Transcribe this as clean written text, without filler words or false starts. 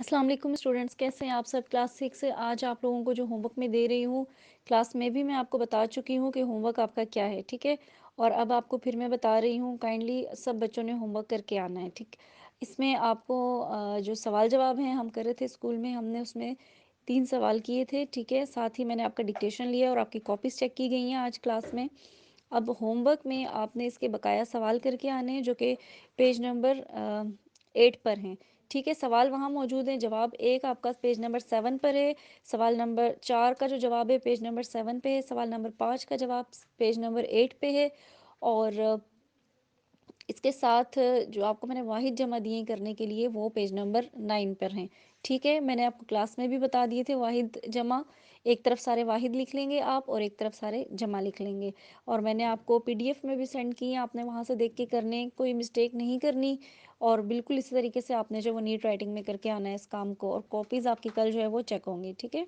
अस्सलाम वालेकुम स्टूडेंट्स, कैसे हैं आप सब। क्लास 6 से आज आप लोगों को जो होमवर्क मैं दे रही हूँ, क्लास में भी मैं आपको बता चुकी हूँ कि होमवर्क आपका क्या है, ठीक है। और अब आपको फिर मैं बता रही हूँ, काइंडली सब बच्चों ने होमवर्क करके आना है, ठीक। इसमें आपको जो सवाल जवाब हैं हम कर रहे थे स्कूल में, हमने उसमें 3 सवाल किए थे, ठीक है। साथ ही मैंने आपका डिक्टेशन लिया और आपकी कॉपीज़ चेक की गई हैं आज क्लास में। अब होमवर्क में आपने इसके बकाया सवाल करके आने हैं, जो कि पेज नंबर 8 पर हैं, ठीक है। सवाल वहाँ मौजूद हैं, जवाब एक आपका पेज नंबर 7 पर है, सवाल नंबर 4 का जो जवाब है पेज नंबर 7 पे है, सवाल नंबर 5 का जवाब पेज नंबर 8 पे है। और इसके साथ जो आपको मैंने वाहिद जमा दिए करने के लिए वो पेज नंबर 9 पर हैं, ठीक है। मैंने आपको क्लास में भी बता दिए थे वाहिद जमा, एक तरफ सारे वाहिद लिख लेंगे आप और एक तरफ सारे जमा लिख लेंगे। और मैंने आपको पीडीएफ में भी सेंड की है, आपने वहाँ से देख के करने, कोई मिस्टेक नहीं करनी। और बिल्कुल इसी तरीके से आपने जो वो नीट राइटिंग में करके आना है इस काम को, और कॉपीज़ आपकी कल जो है वो चेक होंगी, ठीक है।